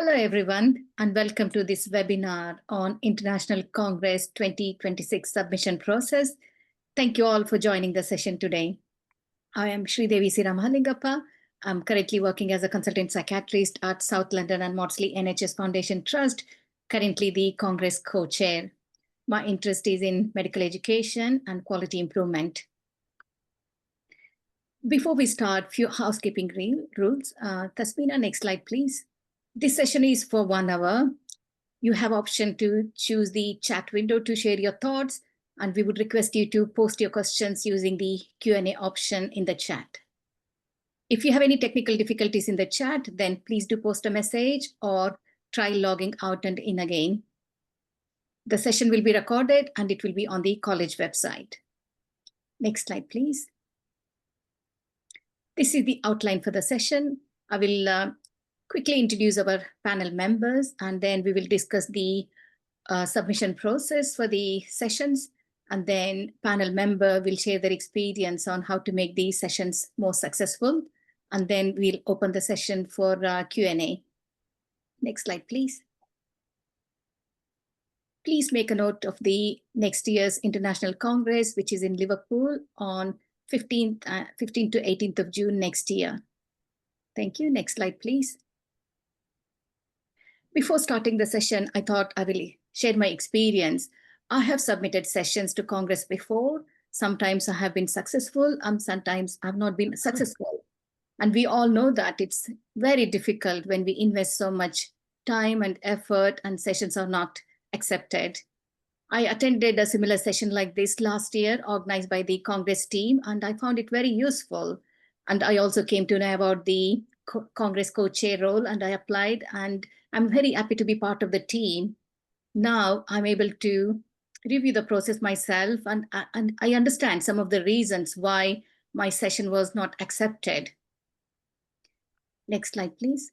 Hello, everyone, and welcome to this webinar on International Congress 2026 submission process. Thank you all for joining the session today. I am Sridevi Siramahalingappa. I'm currently working as a consultant psychiatrist at South London and Maudsley NHS Foundation Trust, currently the Congress co-chair. My interest is in medical education and quality improvement. Before we start, few housekeeping rules. Tasmina, next slide, please. This session is for 1 hour. You have option to choose the chat window to share your thoughts, and we would request you to post your questions using the Q&A option in the chat. If you have any technical difficulties in the chat, then please do post a message or try logging out and in again. The session will be recorded and it will be on the college website. Next slide, please. This is the outline for the session. I will quickly introduce our panel members, and then we will discuss the submission process for the sessions, and then panel member will share their experience on how to make these sessions more successful, and then we'll open the session for Q&A. Next slide, please. Please make a note of the next year's International Congress, which is in Liverpool on 15th to 18th of June next year. Thank you. Next slide, please. Before starting the session, I thought I will share my experience. I have submitted sessions to Congress before. Sometimes I have been successful, and sometimes I have not been successful. And we all know that it's very difficult when we invest so much time and effort and sessions are not accepted. I attended a similar session like this last year, organized by the Congress team, and I found it very useful. And I also came to know about the Congress co-chair role, and I applied, and I'm very happy to be part of the team. Now I'm able to review the process myself, and I understand some of the reasons why my session was not accepted. Next slide, please.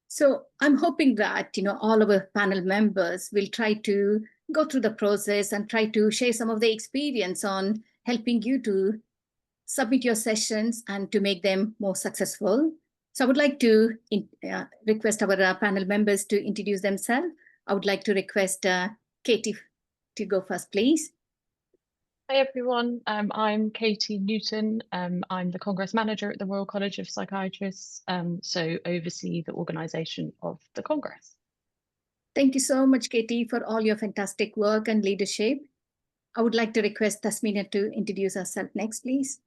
So I'm hoping that all of our panel members will try to go through the process and try to share some of the experience on helping you to submit your sessions and to make them more successful. So I would like to request our panel members to introduce themselves. I would like to request Katie to go first, please. Hi everyone, I'm Katie Newton. I'm the Congress Manager at the Royal College of Psychiatrists, so oversee the organisation of the Congress. Thank you so much, Katie, for all your fantastic work and leadership. I would like to request Tasmina to introduce herself next, please.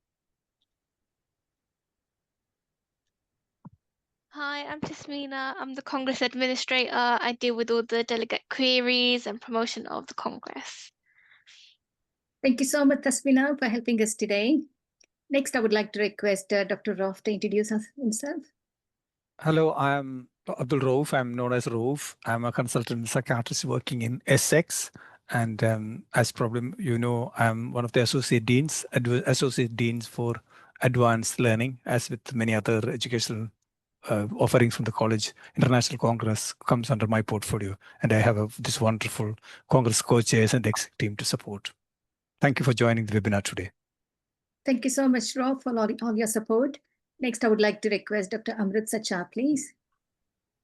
Hi, I'm Tasmina. I'm the Congress Administrator. I deal with all the delegate queries and promotion of the Congress. Thank you so much, Tasmina, for helping us today. Next, I would like to request Dr. Rauf to introduce himself. Hello, I'm Abdul Rauf. I'm known as Rauf. I'm a consultant psychiatrist working in Essex. And as probably you know, I'm one of the associate deans for advanced learning, as with many other educational offerings from the college. International Congress comes under my portfolio, and I have this wonderful Congress co-chairs and exec team to support. Thank you for joining the webinar today. Thank you so much, Rob, for all your support. Next, I would like to request Dr. Amrit Sacha, please.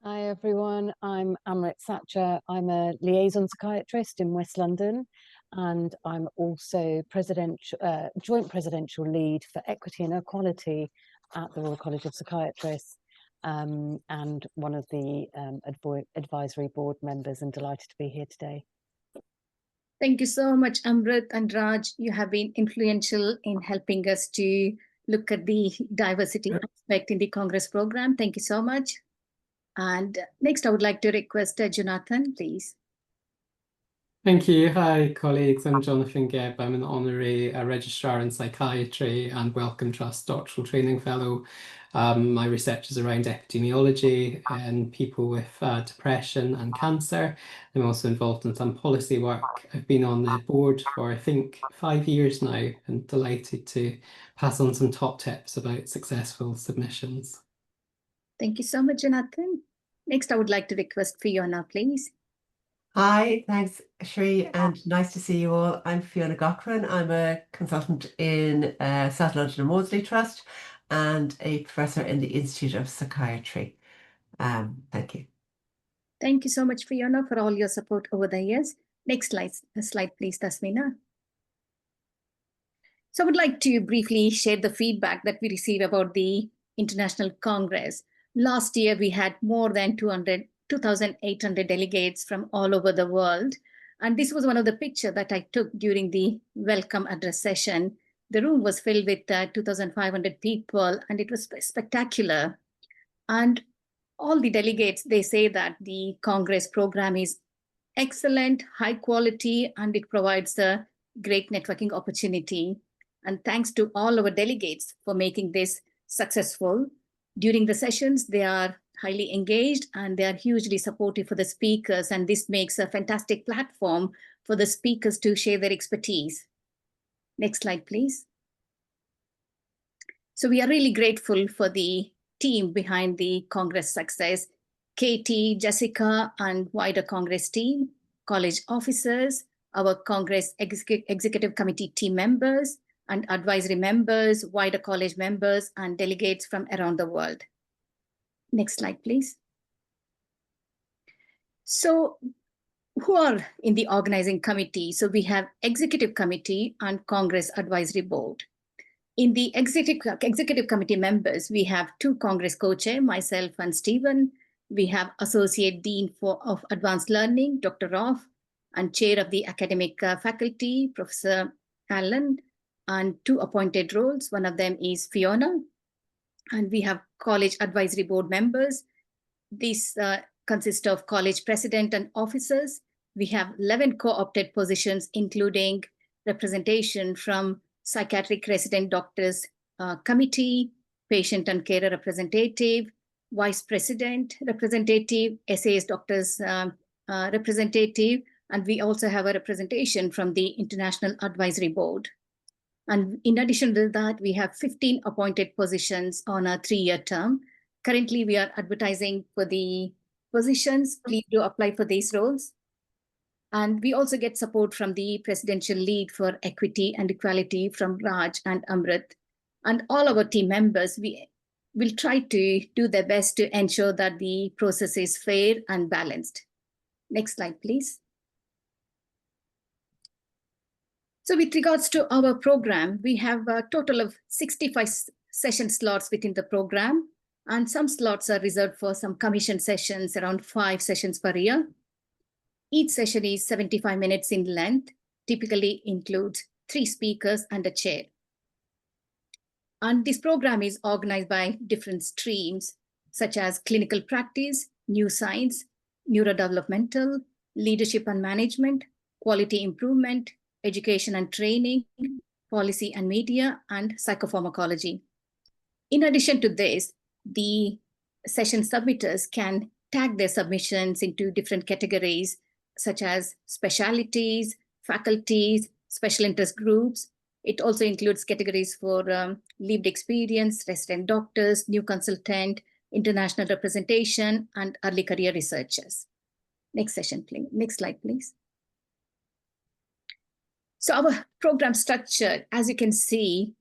Hi, everyone. I'm Amrit Sacha. I'm a liaison psychiatrist in West London, and I'm also joint presidential lead for equity and equality at the Royal College of Psychiatrists, and one of the advisory board members, and delighted to be here today. Thank you so much, Amrit and Raj. You have been influential in helping us to look at the diversity aspect in the Congress program. Thank you so much. And next, I would like to request Jonathan, please. Thank you. Hi, colleagues. I'm Jonathan Gebb. I'm an honorary registrar in psychiatry and Wellcome Trust doctoral training fellow. My research is around epidemiology and people with depression and cancer. I'm also involved in some policy work. I've been on the board for, I think, 5 years now, and delighted to pass on some top tips about successful submissions. Thank you so much, Jonathan. Next, I would like to request Fiona, please. Hi, thanks, Shri, and nice to see you all. I'm Fiona Cochran. I'm a consultant in South London and Maudsley Trust and a professor in the Institute of Psychiatry. Thank you. Thank you so much, Fiona, for all your support over the years. Next slide, please, Tasmina. So I would like to briefly share the feedback that we received about the International Congress. Last year, we had more than 2,800 delegates from all over the world. And this was one of the pictures that I took during the welcome address session. The room was filled with 2,500 people, and it was spectacular. And all the delegates, they say that the Congress program is excellent, high quality, and it provides a great networking opportunity. And thanks to all our delegates for making this successful. During the sessions, they are highly engaged and they are hugely supportive for the speakers. And this makes a fantastic platform for the speakers to share their expertise. Next slide, please. So we are really grateful for the team behind the Congress success, Katie, Jessica, and wider Congress team, college officers, our Congress Executive Committee team members, and advisory members, wider college members, and delegates from around the world. Next slide, please. So who are in the organizing committee? So we have Executive Committee and Congress Advisory Board. In the executive committee members, we have two Congress co-chair, myself and Stephen. We have Associate Dean of Advanced Learning, Dr. Roth, and Chair of the Academic Faculty, Professor Allen, and two appointed roles. One of them is Fiona. And we have College Advisory Board members. These consist of college president and officers. We have 11 co-opted positions, including representation from Psychiatric Resident Doctors Committee, Patient and Carer Representative, Vice President Representative, SAS Doctors Representative, and we also have a representation from the International Advisory Board. And in addition to that, we have 15 appointed positions on a 3-year term. Currently, we are advertising for the positions. Please do apply for these roles. And we also get support from the Presidential Lead for Equity and Equality from Raj and Amrit. And all our team members, we will try to do their best to ensure that the process is fair and balanced. Next slide, please. So with regards to our program, we have a total of 65 session slots within the program, and some slots are reserved for some commission sessions, around 5 sessions per year. Each session is 75 minutes in length, typically includes 3 speakers and a chair. And this program is organized by different streams, such as clinical practice, new science, neurodevelopmental, leadership and management, quality improvement, education and training, policy and media, and psychopharmacology. In addition to this, the session submitters can tag their submissions into different categories, such as specialties, faculties, special interest groups. It also includes categories for lived experience, resident doctors, new consultant, international representation, and early career researchers. Next session, please. Next slide, please. So our program structure, as you can see,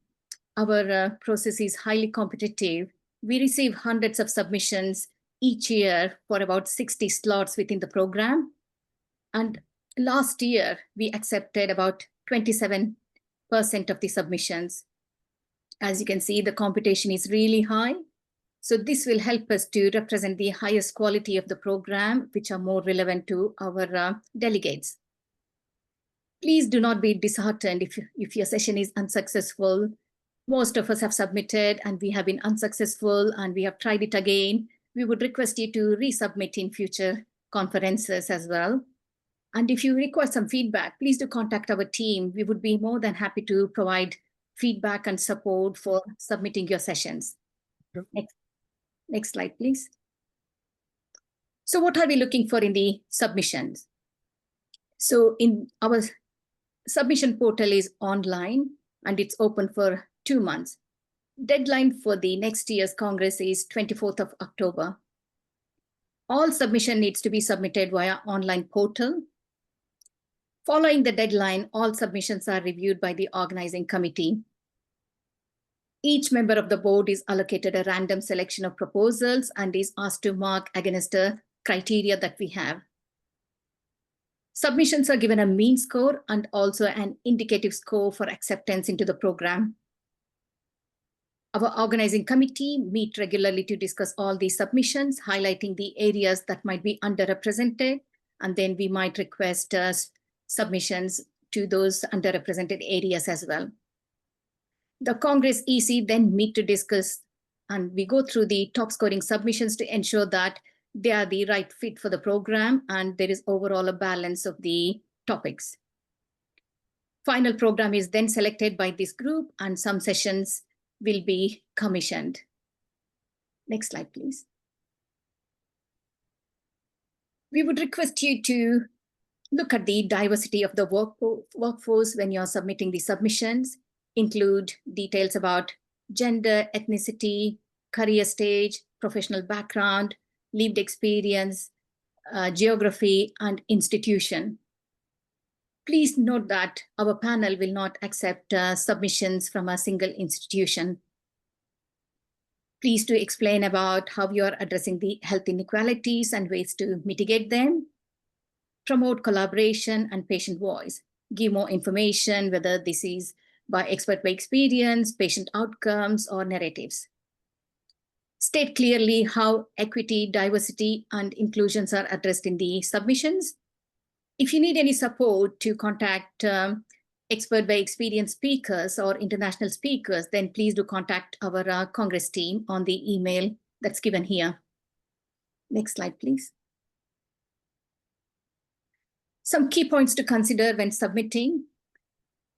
our process is highly competitive. We receive hundreds of submissions each year for about 60 slots within the program. And last year, we accepted about 27% of the submissions. As you can see, the competition is really high. So this will help us to represent the highest quality of the program, which are more relevant to our delegates. Please do not be disheartened if your session is unsuccessful. Most of us have submitted and we have been unsuccessful and we have tried it again. We would request you to resubmit in future conferences as well. And if you require some feedback, please do contact our team. We would be more than happy to provide feedback and support for submitting your sessions. Yep. Next slide, please. So what are we looking for in the submissions? So in our submission portal is online and it's open for 2 months. Deadline for the next year's Congress is 24th of October. All submission needs to be submitted via online portal. Following the deadline, all submissions are reviewed by the organizing committee. Each member of the board is allocated a random selection of proposals and is asked to mark against the criteria that we have. Submissions are given a mean score and also an indicative score for acceptance into the program. Our organizing committee meet regularly to discuss all these submissions, highlighting the areas that might be underrepresented, and then we might request submissions to those underrepresented areas as well. The Congress EC then meet to discuss, and we go through the top scoring submissions to ensure that they are the right fit for the program and there is overall a balance of the topics. Final program is then selected by this group and some sessions will be commissioned. Next slide, please. We would request you to look at the diversity of the workforce when you're submitting the submissions, include details about gender, ethnicity, career stage, professional background, lived experience, geography, and institution. Please note that our panel will not accept submissions from a single institution. Please do explain about how you are addressing the health inequalities and ways to mitigate them. Promote collaboration and patient voice. Give more information, whether this is by expert by experience, patient outcomes, or narratives. State clearly how equity, diversity, and inclusions are addressed in the submissions. If you need any support to contact expert by experience speakers or international speakers, then please do contact our Congress team on the email that's given here. Next slide, please. Some key points to consider when submitting.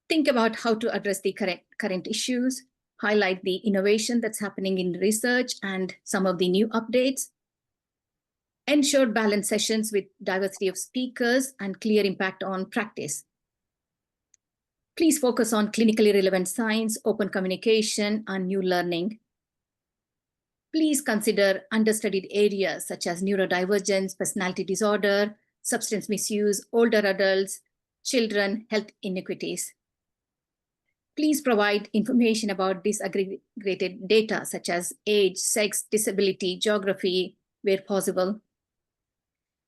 Think about how to address the current issues, highlight the innovation that's happening in research and some of the new updates. Ensure balanced sessions with diversity of speakers and clear impact on practice. Please focus on clinically relevant science, open communication, and new learning. Please consider understudied areas such as neurodivergence, personality disorder, substance misuse, older adults, children, health inequities. Please provide information about disaggregated data such as age, sex, disability, geography, where possible.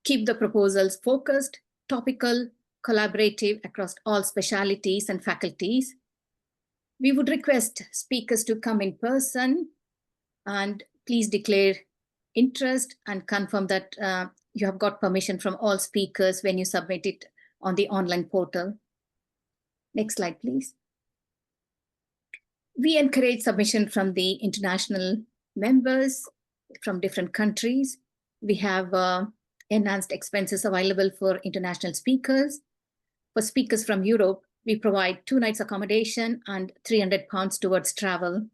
Keep the proposals focused, topical, collaborative across all specialties and faculties. We would request speakers to come in person and please declare interest and confirm that you have got permission from all speakers when you submit it on the online portal. Next slide, please. We encourage submission from the international members from different countries. We have enhanced expenses available for international speakers. For speakers from Europe, we provide 2 nights accommodation and £300 towards travel.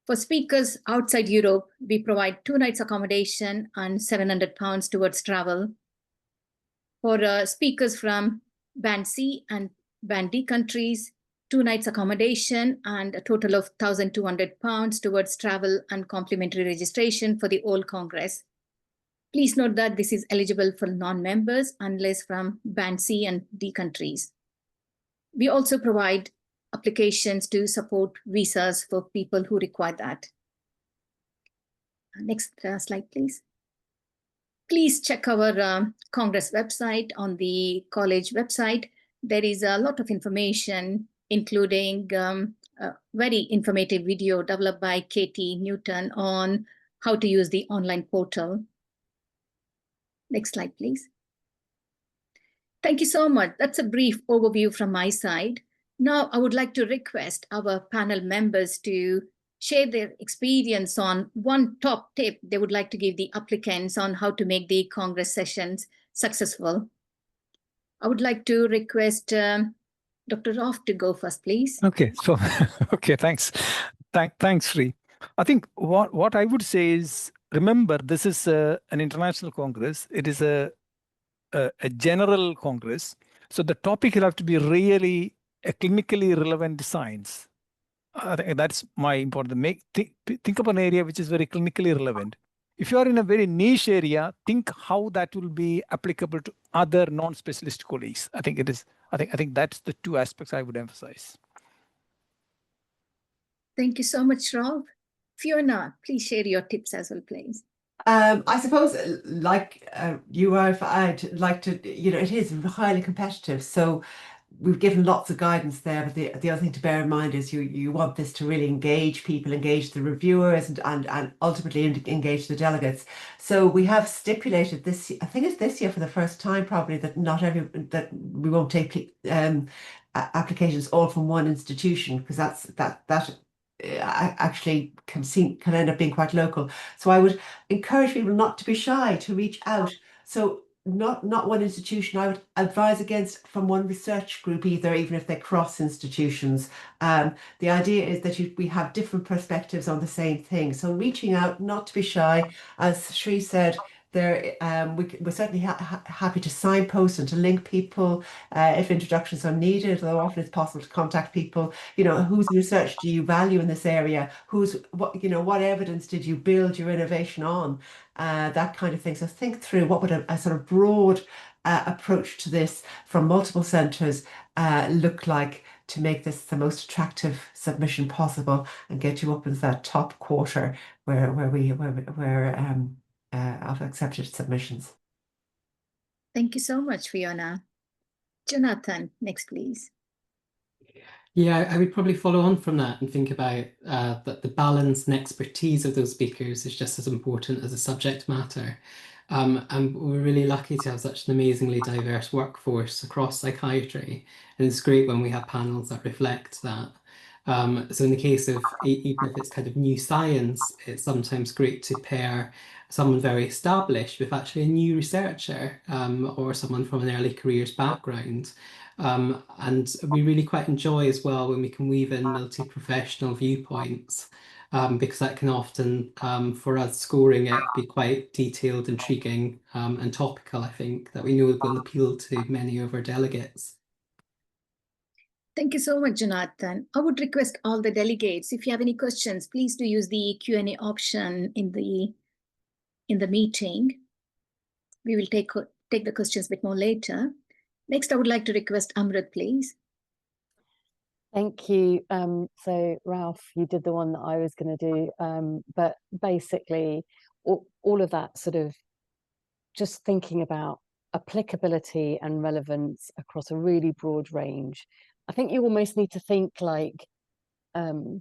For speakers outside Europe, we provide 2 nights accommodation and £700 towards travel. For speakers from Band C and Band D countries, 2 nights accommodation and a total of £1,200 towards travel and complimentary registration for the whole Congress. Please note that this is eligible for non-members unless from Band C and D countries. We also provide applications to support visas for people who require that. Next slide, please. Please check our Congress website. On the college website, there is a lot of information, including a very informative video developed by Katie Newton on how to use the online portal. Next slide, please. Thank you so much. That's a brief overview from my side. Now, I would like to request our panel members to share their experience on one top tip they would like to give the applicants on how to make the Congress sessions successful. I would like to request Dr. Roff to go first, please. Okay, so okay, thanks. Thanks, Sri. I think what I would say is, remember, this is an international Congress. It is a general Congress. So the topic will have to be really a clinically relevant science. I think that's my important. Think of an area which is very clinically relevant. If you are in a very niche area, think how that will be applicable to other non-specialist colleagues. I think that's the 2 aspects I would emphasize. Thank you so much, Rob. Fiona, please share your tips as well, please. I suppose, like you are, I'd like to, it is highly competitive. So we've given lots of guidance there, but the other thing to bear in mind is you want this to really engage people, engage the reviewers, and ultimately engage the delegates. So we have stipulated this, I think it's this year for the first time probably, that that we won't take applications all from one institution, because that actually can end up being quite local. So I would encourage people not to be shy, to reach out. So not one institution. I would advise against from one research group either, even if they cross institutions. The idea is that we have different perspectives on the same thing. So reaching out, not to be shy. As Sri said, we're certainly happy to signpost and to link people if introductions are needed, though often it's possible to contact people. Whose research do you value in this area? What evidence did you build your innovation on? That kind of thing. So think through what would a sort of broad approach to this from multiple centres look like to make this the most attractive submission possible and get you up into that top quarter of accepted submissions. Thank you so much, Fiona. Jonathan, next, please. Yeah, I would probably follow on from that and think about that the balance and expertise of those speakers is just as important as the subject matter. And we're really lucky to have such an amazingly diverse workforce across psychiatry. And it's great when we have panels that reflect that. So in the case of, even if it's kind of new science, it's sometimes great to pair someone very established with actually a new researcher or someone from an early careers background. And we really quite enjoy as well when we can weave in multi-professional viewpoints, because that can often, for us scoring it, be quite detailed, intriguing, and topical, I think, that we know will appeal to many of our delegates. Thank you so much, Jonathan. I would request all the delegates, if you have any questions, please do use the Q&A option in the meeting. We will take the questions a bit more later. Next, I would like to request Amrit, please. Thank you. So Ralph, you did the one that I was going to do, but basically all of that sort of just thinking about applicability and relevance across a really broad range. I think you almost need to think like, in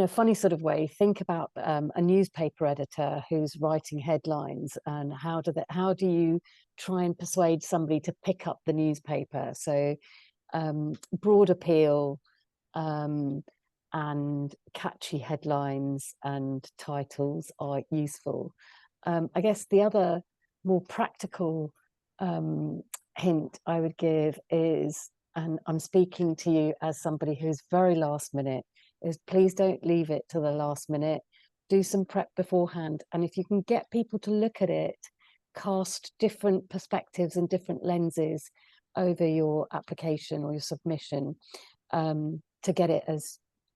a funny sort of way, think about a newspaper editor who's writing headlines, and how do you try and persuade somebody to pick up the newspaper? So broad appeal and catchy headlines and titles are useful. I guess the other more practical hint I would give is, and I'm speaking to you as somebody who's very last minute, is please don't leave it to the last minute. Do some prep beforehand. And if you can get people to look at it, cast different perspectives and different lenses over your application or your submission, to get it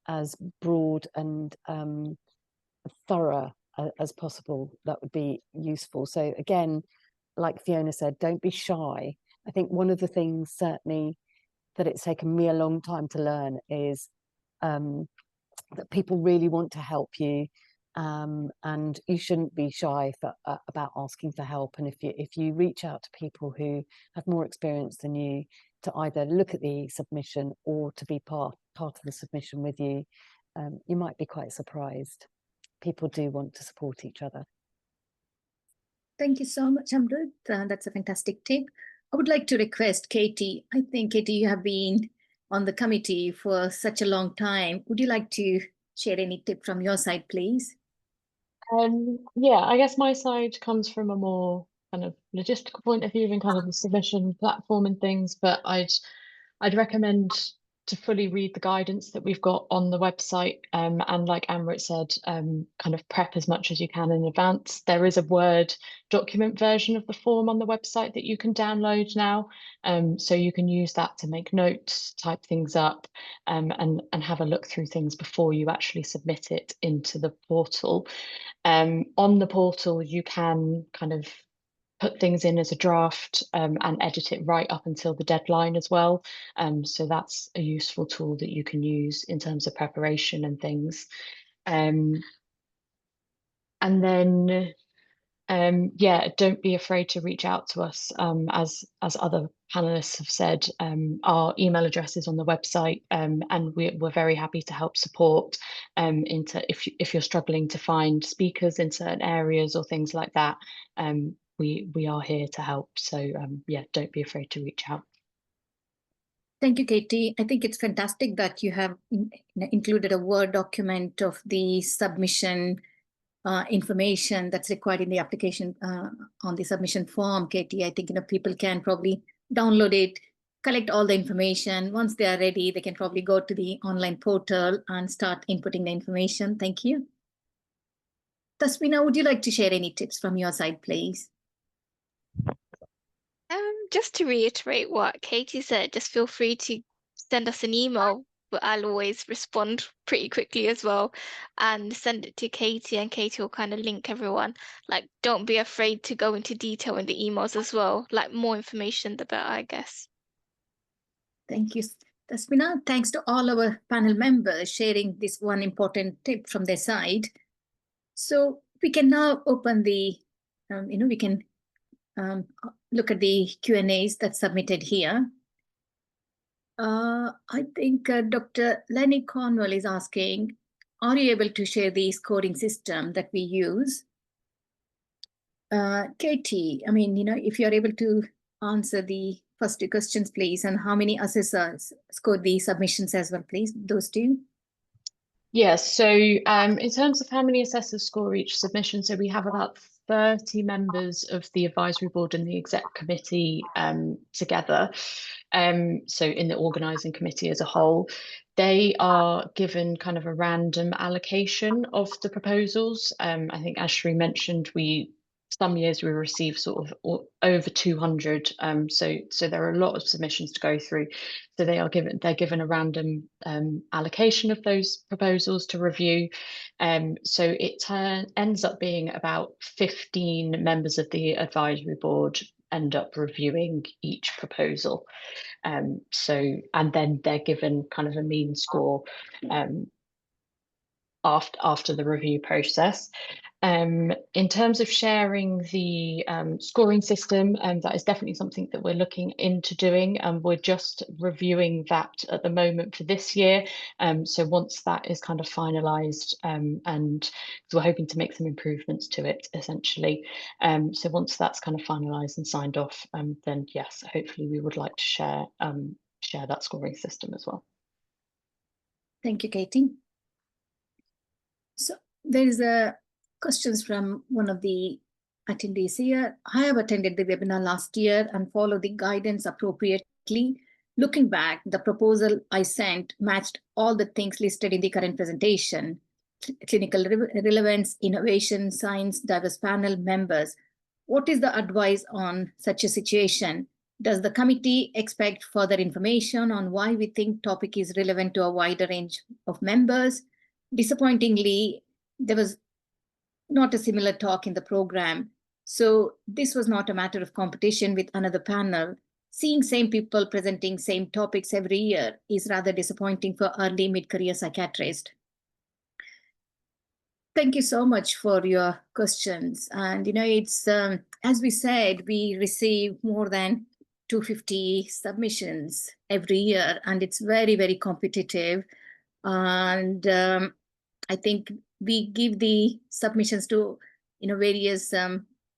as broad and thorough as possible, that would be useful. So again, like Fiona said, don't be shy. I think one of the things certainly that it's taken me a long time to learn is that people really want to help you, and you shouldn't be shy about asking for help. And if you reach out to people who have more experience than you to either look at the submission or to be part of the submission with you, you might be quite surprised. People do want to support each other. Thank you so much, Amrit. That's a fantastic tip. I would like to request Katie. I think, Katie, you have been on the committee for such a long time. Would you like to share any tip from your side, please? Yeah, I guess my side comes from a more kind of logistical point of view and kind of the submission platform and things, but I'd recommend to fully read the guidance that we've got on the website, and like Amrit said, kind of prep as much as you can in advance. There is a Word document version of the form on the website that you can download now, so you can use that to make notes, type things up, and have a look through things before you actually submit it into the portal. On the portal, you can kind of put things in as a draft and edit it right up until the deadline as well. So that's a useful tool that you can use in terms of preparation and things. And then yeah, don't be afraid to reach out to us. As other panelists have said, our email address is on the website, and we're very happy to help support into if you're struggling to find speakers in certain areas or things like that. We are here to help. So yeah, don't be afraid to reach out. Thank you, Katie. I think it's fantastic that you have included a Word document of the submission information that's required in the application on the submission form, Katie. I think people can probably download it, collect all the information. Once they are ready, they can probably go to the online portal and start inputting the information. Thank you. Tasmina, would you like to share any tips from your side, please? Just to reiterate what Katie said, just feel free to send us an email, but I'll always respond pretty quickly as well, and send it to Katie, and Katie will kind of link everyone. Like, don't be afraid to go into detail in the emails as well. Like, more information, the better, I guess. Thank you, Tasmina. Thanks to all our panel members sharing this one important tip from their side. So we can now open the, we can look at the Q&As that's submitted here. I think Dr. Lenny Cornwell is asking, are you able to share the scoring system that we use? Katie, if you're able to answer the first two questions, please, and how many assessors scored the submissions as well, please, those two? Yes, so in terms of how many assessors score each submission, so we have about 30 members of the advisory board and the exec committee together. So in the organising committee as a whole, they are given kind of a random allocation of the proposals. I think as Shri mentioned, some years we receive sort of over 200. So there are a lot of submissions to go through. So they're given a random allocation of those proposals to review. So it ends up being about 15 members of the advisory board end up reviewing each proposal. And then they're given kind of a mean score after the review process. In terms of sharing the scoring system, that is definitely something that we're looking into doing, and we're just reviewing that at the moment for this year. So once that is kind of finalised, and we're hoping to make some improvements to it, essentially. So once that's kind of finalised and signed off, then yes, hopefully we would like to share that scoring system as well. Thank you, Katie. So there is a questions from one of the attendees here. I have attended the webinar last year and followed the guidance appropriately. Looking back, the proposal I sent matched all the things listed in the current presentation: clinical relevance, innovation, science, diverse panel members. What is the advice on such a situation? Does the committee expect further information on why we think topic is relevant to a wider range of members? Disappointingly, there was not a similar talk in the program. So this was not a matter of competition with another panel. Seeing same people presenting same topics every year is rather disappointing for early mid-career psychiatrists. Thank you so much for your questions. And it's, as we said, we receive more than 250 submissions every year, and it's very, very competitive. And I think we give the submissions to various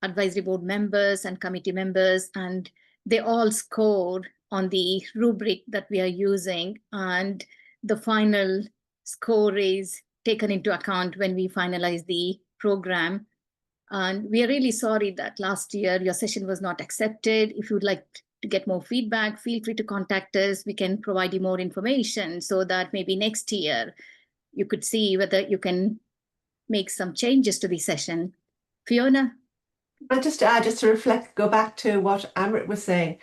advisory board members and committee members, and they all score on the rubric that we are using, and the final score is taken into account when we finalize the program. And we are really sorry that last year your session was not accepted. If you'd like to get more feedback, feel free to contact us. We can provide you more information so that maybe next year you could see whether you can make some changes to the session. Fiona? And just to add, just to reflect, go back to what Amrit was saying,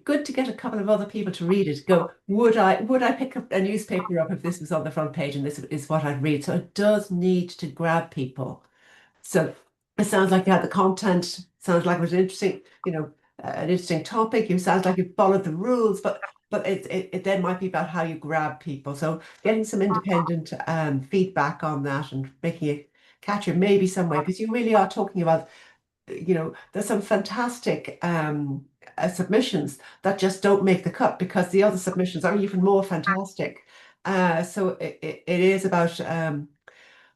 good to get a couple of other people to read it. Go, would I pick up a newspaper up if this was on the front page and this is what I'd read? So it does need to grab people. So it sounds like you had the content sounds like it was an interesting, an interesting topic. You sound like you followed the rules, but it then might be about how you grab people. So getting some independent feedback on that and making it catch you maybe some way, because you really are talking about, there's some fantastic submissions that just don't make the cut because the other submissions are even more fantastic. So it is about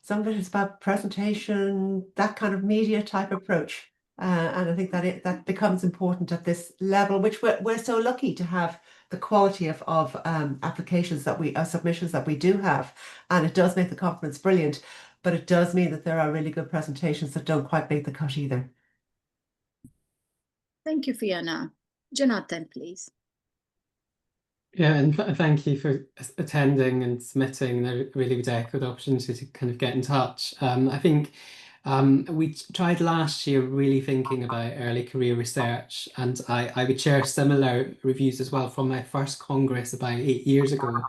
some of it is about presentation, that kind of media type approach. And I think that that becomes important at this level, which we're so lucky to have the quality of applications that submissions that we do have. And it does make the conference brilliant, but it does mean that there are really good presentations that don't quite make the cut either. Thank you, Fiona. Jonathan, please. Yeah, and thank you for attending and submitting. They're really good opportunity to kind of get in touch. I think we tried last year really thinking about early career research, and I would share similar reviews as well from my first Congress about 8 years ago.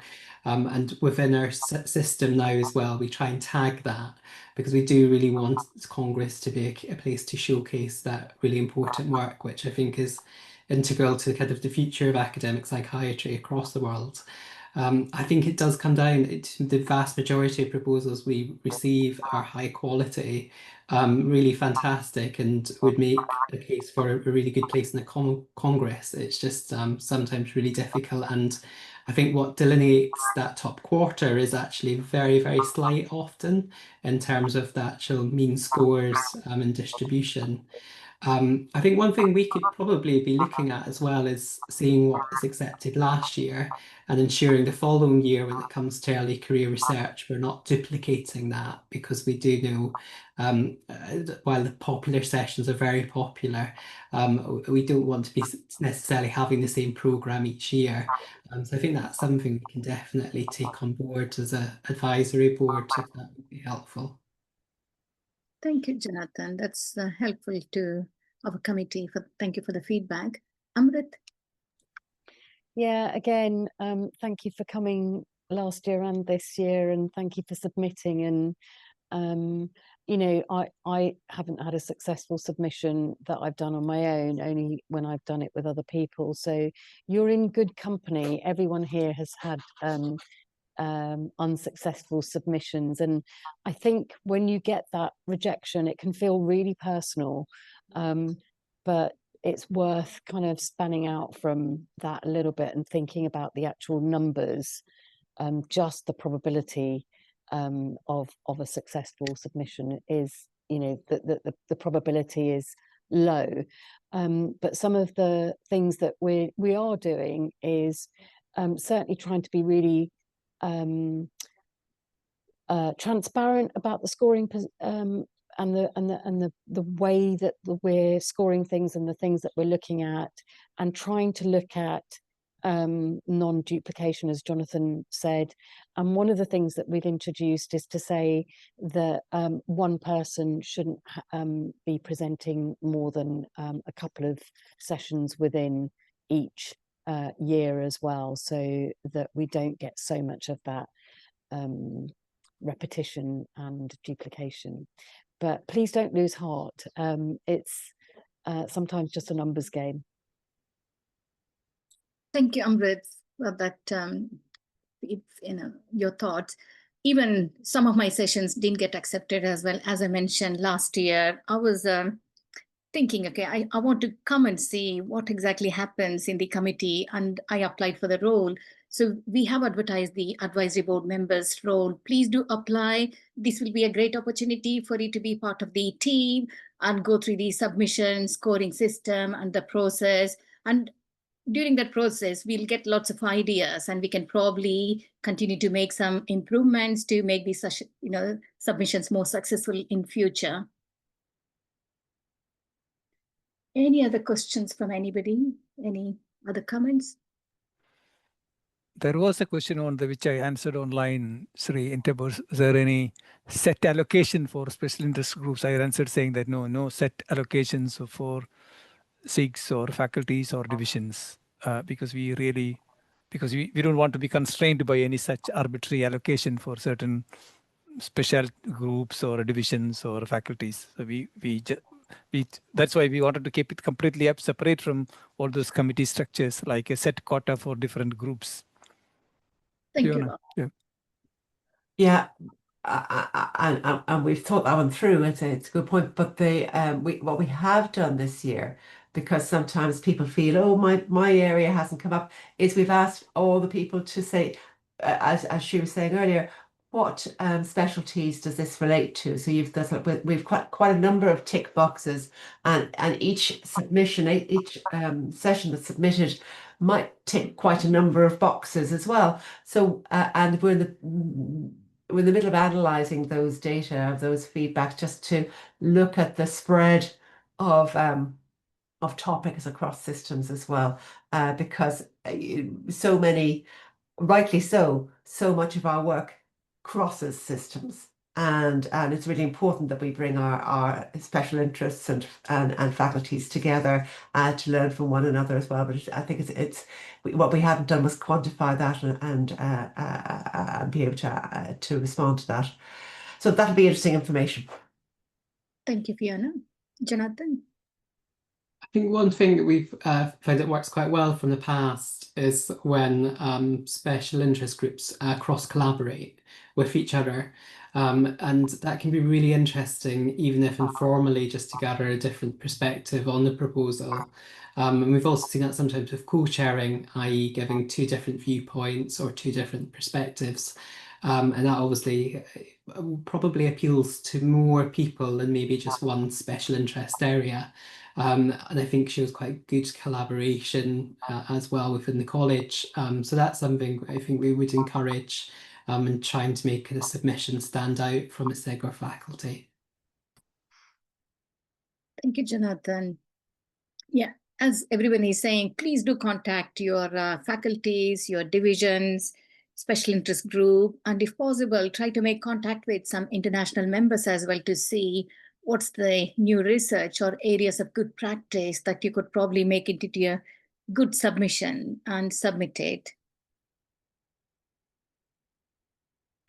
And within our system now as well, we try and tag that because we do really want Congress to be a place to showcase that really important work, which I think is integral to kind of the future of academic psychiatry across the world. I think it does come down to the vast majority of proposals we receive are high quality, really fantastic, and would make a case for a really good place in the Congress. It's just sometimes really difficult, and I think what delineates that top quarter is actually very, very slight often in terms of the actual mean scores and distribution. I think one thing we could probably be looking at as well is seeing what was accepted last year and ensuring the following year when it comes to early career research, we're not duplicating that, because we do know while the popular sessions are very popular, we don't want to be necessarily having the same programme each year. So I think that's something we can definitely take on board as an advisory board, if that would be helpful. Thank you, Jonathan. That's helpful to our committee. Thank you for the feedback. Amrit? Yeah, again, thank you for coming last year and this year, and thank you for submitting. And I haven't had a successful submission that I've done on my own, only when I've done it with other people. So you're in good company. Everyone here has had unsuccessful submissions, and I think when you get that rejection, it can feel really personal, but it's worth kind of spanning out from that a little bit and thinking about the actual numbers. Just the probability of a successful submission is, the probability is low, but some of the things that we are doing is certainly trying to be really transparent about the scoring and the way that we're scoring things and the things that we're looking at, and trying to look at non-duplication, as Jonathan said. And one of the things that we've introduced is to say that one person shouldn't be presenting more than a couple of sessions within each year as well, so that we don't get so much of that repetition and duplication. But please don't lose heart. It's sometimes just a numbers game. Thank you, Amrit, for that, your thoughts. Even some of my sessions didn't get accepted as well. As I mentioned last year, I was thinking, okay, I want to come and see what exactly happens in the committee, and I applied for the role. So we have advertised the advisory board members role. Please do apply. This will be a great opportunity for you to be part of the team and go through the submission scoring system and the process. And during that process, we'll get lots of ideas, and we can probably continue to make some improvements to make these submissions more successful in future. Any other questions from anybody? Any other comments? There was a question on which I answered online, Sri, in terms, is there any set allocation for special interest groups? I answered saying that no set allocations for SIGs or faculties or divisions, because we don't want to be constrained by any such arbitrary allocation for certain special groups or divisions or faculties. So that's why we wanted to keep it completely up separate from all those committee structures, like a set quota for different groups. Thank you, Fiona, Rob. yeah. Yeah, and we've thought that one through. It's a good point. But what we have done this year, because sometimes people feel, oh, my area hasn't come up, is we've asked all the people to say, as she was saying earlier, what specialties does this relate to? So we've quite a number of tick boxes, and each submission, each session that's submitted might tick quite a number of boxes as well. So and we're in the middle of analysing those data, those feedbacks, just to look at the spread of topics across systems as well, because so many, rightly so much of our work crosses systems, and it's really important that we bring our special interests and faculties together to learn from one another as well. But I think what we haven't done was quantify that and be able to respond to that. So that'll be interesting information. Thank you, Fiona. Jonathan? I think one thing that we've found that works quite well from the past is when special interest groups cross-collaborate with each other. And that can be really interesting, even if informally, just to gather a different perspective on the proposal. And we've also seen that sometimes with co-chairing, i.e. giving two different viewpoints or two different perspectives. And that obviously probably appeals to more people than maybe just one special interest area. And I think she was quite good collaboration as well within the college. So that's something I think we would encourage in trying to make the submission stand out from a SIG faculty. Thank you, Jonathan. Yeah, as everyone is saying, please do contact your faculties, your divisions, special interest group, and if possible, try to make contact with some international members as well to see what's the new research or areas of good practice that you could probably make it into a good submission and submit it.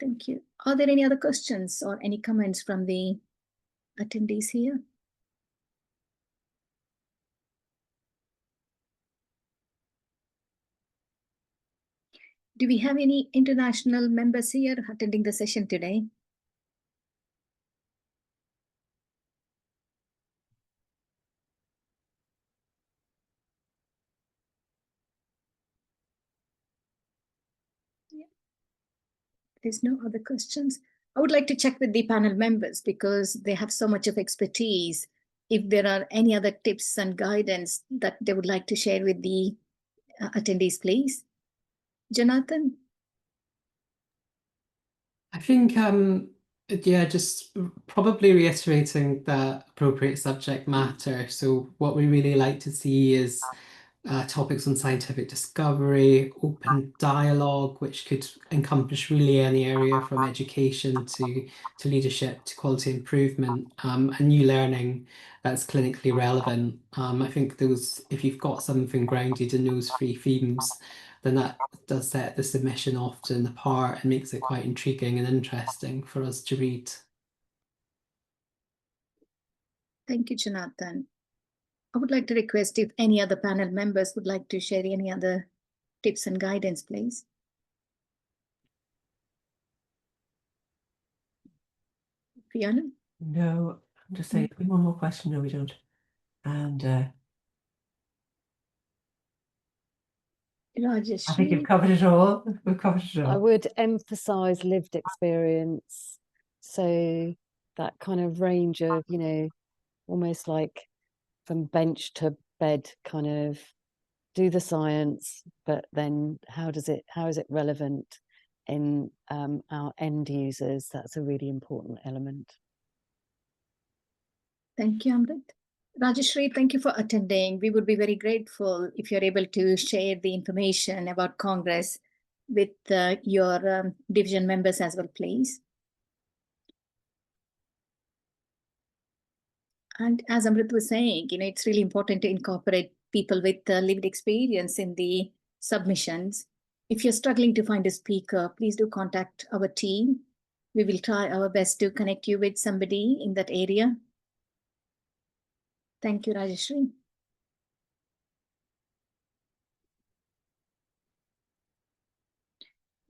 Thank you. Are there any other questions or any comments from the attendees here? Do we have any international members here attending the session today? Yeah. There's no other questions. I would like to check with the panel members because they have so much of expertise. If there are any other tips and guidance that they would like to share with the attendees, please. Jonathan? I think, yeah, just probably reiterating that appropriate subject matter. So what we really like to see is topics on scientific discovery, open dialogue, which could encompass really any area from education to leadership to quality improvement, and new learning that's clinically relevant. I think those, if you've got something grounded in those three themes, then that does set the submission often apart and makes it quite intriguing and interesting for us to read. Thank you, Jonathan. I would like to request if any other panel members would like to share any other tips and guidance, please. Fiona? No, I'm just saying, one more question. No, we don't. And Rajesh. I think you've covered it all. We've covered it all. I would emphasize lived experience. So that kind of range of, you know, almost like from bench to bed, kind of do the science, but then how is it relevant in our end users? That's a really important element. Thank you, Amrit. Rajeshri, thank you for attending. We would be very grateful if you're able to share the information about Congress with your division members as well, please. And as Amrit was saying, you know, it's really important to incorporate people with lived experience in the submissions. If you're struggling to find a speaker, please do contact our team. We will try our best to connect you with somebody in that area. Thank you, Rajeshri.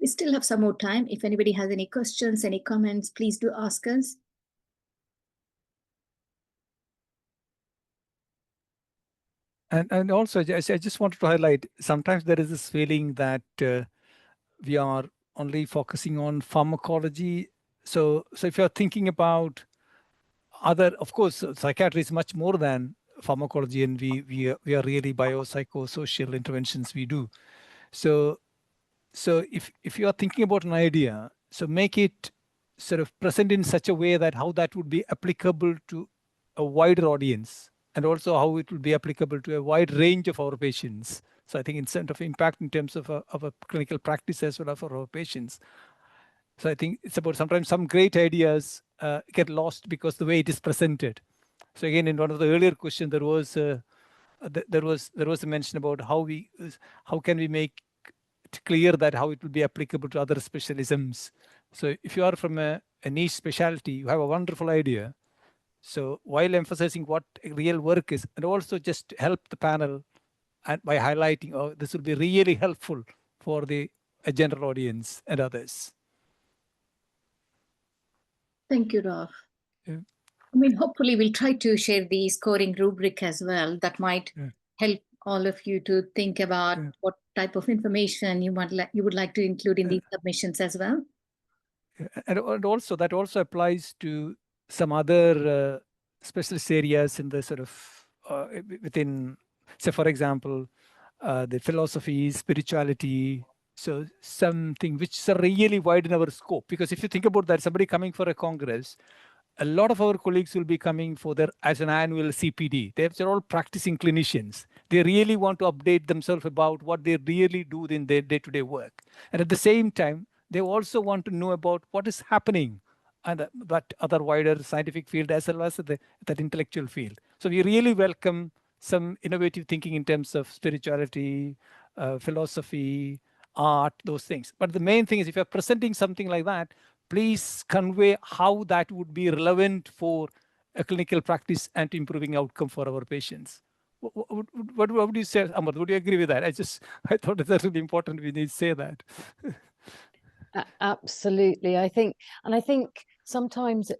We still have some more time. If anybody has any questions, any comments, please do ask us. And also, I just wanted to highlight, sometimes there is this feeling that we are only focusing on pharmacology. So if you're thinking about other, of course, psychiatry is much more than pharmacology, and we are really biopsychosocial interventions we do. So if you are thinking about an idea, so make it sort of present in such a way that how that would be applicable to a wider audience, and also how it will be applicable to a wide range of our patients. So I think in terms of impact in terms of a clinical practice as well as for our patients. So I think it's about sometimes some great ideas get lost because the way it is presented. So again, in one of the earlier questions, there was a mention about how can we make it clear that how it will be applicable to other specialisms. So if you are from a niche specialty, you have a wonderful idea. So while emphasizing what real work is, and also just help the panel and by highlighting, oh, this will be really helpful for the general audience and others. Thank you, Raf. Yeah. I mean, hopefully we'll try to share the scoring rubric as well. That might help all of you to think about what type of information you would like to include in these submissions as well. And also that also applies to some other specialist areas in the sort of within, say, for example, the philosophy, spirituality. So something which is really wide in our scope. Because if you think about that, somebody coming for a congress, a lot of our colleagues will be coming for as an annual CPD. They're all practicing clinicians. They really want to update themselves about what they really do in their day-to-day work. And at the same time, they also want to know about what is happening and that other wider scientific field as well as that intellectual field. So we really welcome some innovative thinking in terms of spirituality, philosophy, art, those things. But the main thing is if you're presenting something like that, please convey how that would be relevant for a clinical practice and improving outcome for our patients. What would you say, Amar? Would you agree with that? I thought it's really important we need to say that. Absolutely. I think sometimes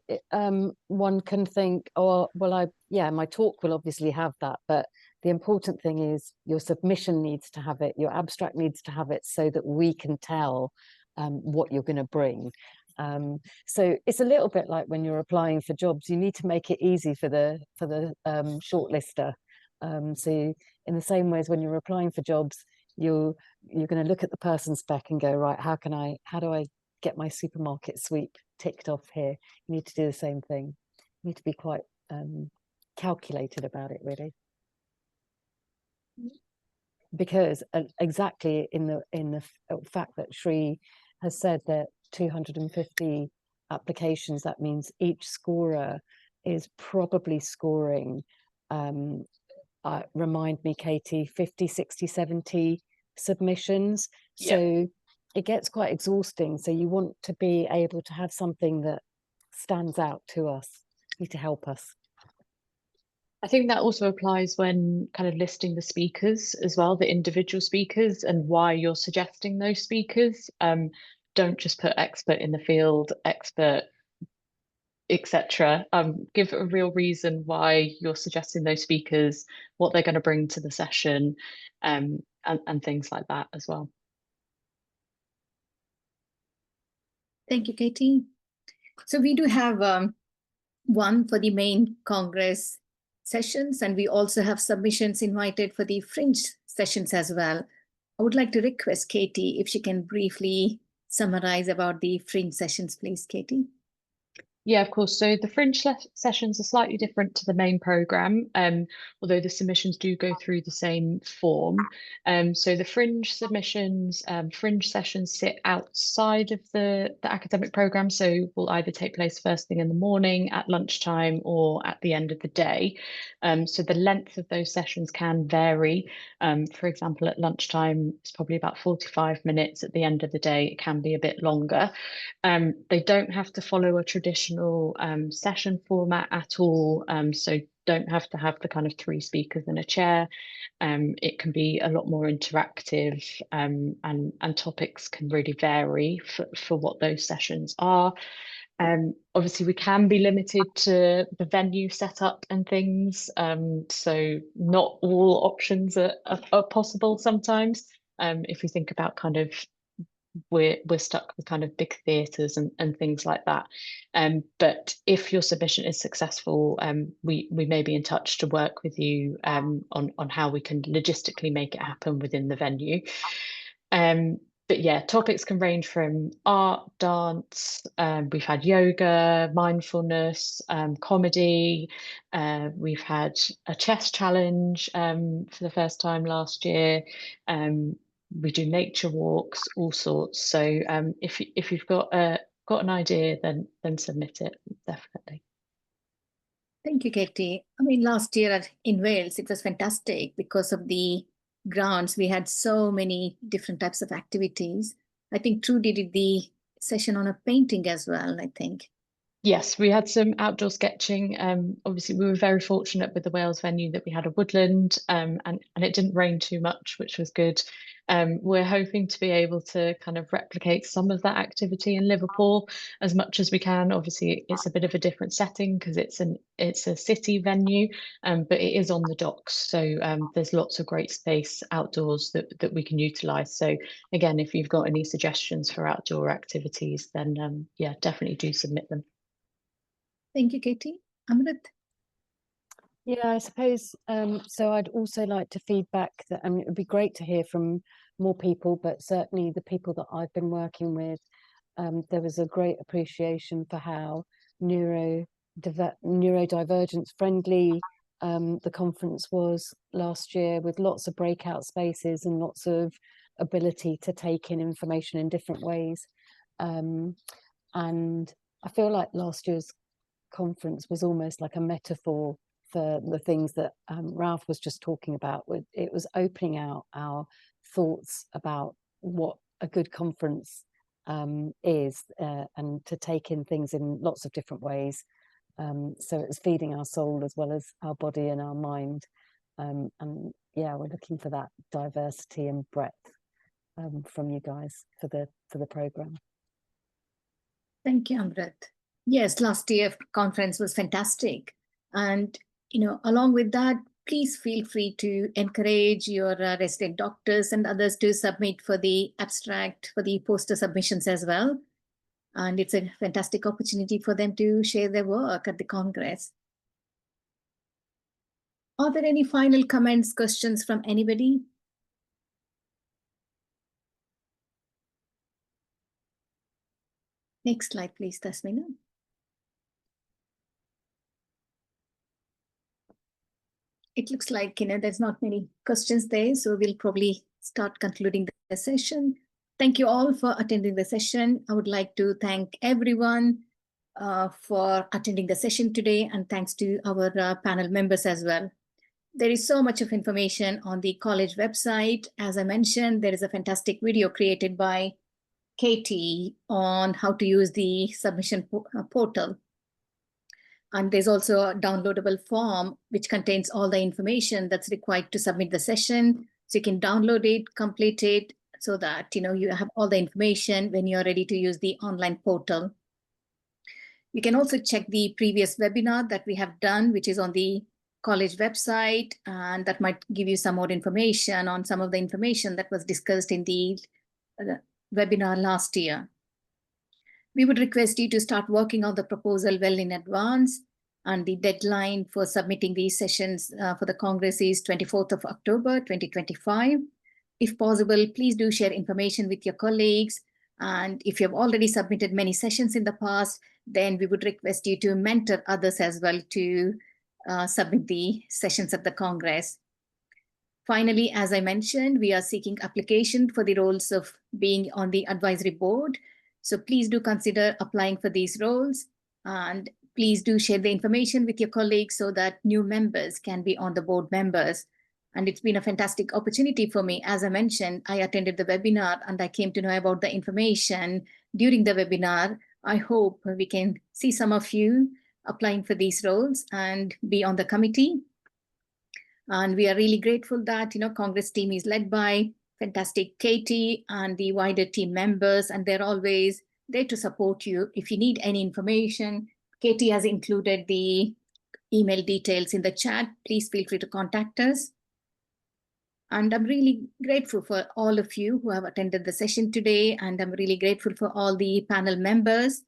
one can think, oh, well, my talk will obviously have that, but the important thing is your submission needs to have it, your abstract needs to have it, so that we can tell what you're going to bring. So it's a little bit like when you're applying for jobs, you need to make it easy for the shortlister. So in the same way as when you're applying for jobs, you're going to look at the person spec and go, right, how do I get my supermarket sweep ticked off here? You need to do the same thing. You need to be quite calculated about it, really. Because exactly in the fact that Shri has said that 250 applications, that means each scorer is probably scoring, remind me, Katie, 50, 60, 70 submissions. So it gets quite exhausting. So you want to be able to have something that stands out to us, to help us. I think that also applies when kind of listing the speakers as well, the individual speakers, and why you're suggesting those speakers. Don't just put expert in the field, expert, etc. Give a real reason why you're suggesting those speakers, what they're going to bring to the session, and things like that as well. Thank you, Katie. So we do have one for the main Congress sessions, and we also have submissions invited for the fringe sessions as well. I would like to request Katie if she can briefly summarize about the fringe sessions, please, Katie. Yeah, of course. So the fringe sessions are slightly different to the main programme, although the submissions do go through the same form. So the fringe submissions, fringe sessions sit outside of the academic programme, so will either take place first thing in the morning, at lunchtime, or at the end of the day. So the length of those sessions can vary. For example, at lunchtime, it's probably about 45 minutes. At the end of the day, it can be a bit longer. They don't have to follow a traditional session format at all, so don't have to have the kind of 3 speakers in a chair. It can be a lot more interactive, and topics can really vary for what those sessions are. Obviously, we can be limited to the venue setup and things, so not all options are possible sometimes. If you think about kind of we're stuck with kind of big theatres and things like that. But if your submission is successful, we may be in touch to work with you on how we can logistically make it happen within the venue. But yeah, topics can range from art, dance, we've had yoga, mindfulness, comedy, we've had a chess challenge for the first time last year. We do nature walks, all sorts. So if you've got an idea, then submit it, definitely. Thank you, Katie. I mean, last year in Wales, it was fantastic because of the grounds. We had so many different types of activities. I think Trudy did the session on a painting as well, I think. Yes, we had some outdoor sketching. Obviously, we were very fortunate with the Wales venue that we had a woodland, and it didn't rain too much, which was good. We're hoping to be able to kind of replicate some of that activity in Liverpool as much as we can. Obviously, it's a bit of a different setting because it's a city venue, but it is on the docks. So there's lots of great space outdoors that we can utilise. So again, if you've got any suggestions for outdoor activities, then yeah, definitely do submit them. Thank you, Katie. Amrit? Yeah, I suppose, so I'd also like to feedback that, it would be great to hear from more people, but certainly the people that I've been working with, there was a great appreciation for how neurodivergence friendly the conference was last year, with lots of breakout spaces and lots of ability to take in information in different ways. And I feel like last year's conference was almost like a metaphor for the things that Ralph was just talking about. It was opening out our thoughts about what a good conference is, and to take in things in lots of different ways. So it was feeding our soul as well as our body and our mind. And yeah, we're looking for that diversity and breadth from you guys for the program. Thank you, Amrit. Yes, last year conference was fantastic. And, along with that, please feel free to encourage your resident doctors and others to submit for the abstract, for the poster submissions as well. And it's a fantastic opportunity for them to share their work at the Congress. Are there any final comments, questions from anybody? Next slide, please, Tasmina. It looks like, there's not many questions there, so we'll probably start concluding the session. Thank you all for attending the session. I would like to thank everyone for attending the session today, and thanks to our panel members as well. There is so much of information on the college website. As I mentioned, there is a fantastic video created by Katie on how to use the submission portal. And there's also a downloadable form which contains all the information that's required to submit the session. So you can download it, complete it, so that you have all the information when you're ready to use the online portal. You can also check the previous webinar that we have done, which is on the college website, and that might give you some more information on some of the information that was discussed in the webinar last year. We would request you to start working on the proposal well in advance, and the deadline for submitting these sessions for the Congress is 24th of October, 2025. If possible, please do share information with your colleagues. And if you have already submitted many sessions in the past, then we would request you to mentor others as well to submit the sessions at the Congress. Finally, as I mentioned, we are seeking application for the roles of being on the advisory board. So please do consider applying for these roles, and please do share the information with your colleagues so that new members can be on the board members. And it's been a fantastic opportunity for me. As I mentioned, I attended the webinar and I came to know about the information during the webinar. I hope we can see some of you applying for these roles and be on the committee. And we are really grateful that, Congress team is led by fantastic Katie and the wider team members, and they're always there to support you. If you need any information, Katie has included the email details in the chat. Please feel free to contact us. And I'm really grateful for all of you who have attended the session today, and I'm really grateful for all the panel members.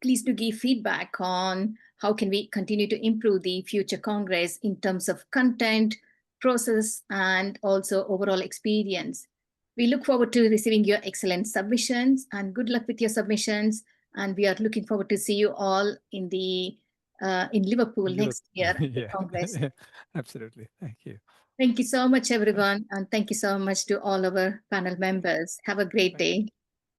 Please do give feedback on how can we continue to improve the future Congress in terms of content, process, and also overall experience. We look forward to receiving your excellent submissions, and good luck with your submissions. And we are looking forward to see you all in the in Liverpool next year at the Congress. Absolutely. Thank you. Thank you so much, everyone. And thank you so much to all our panel members. Have a great day.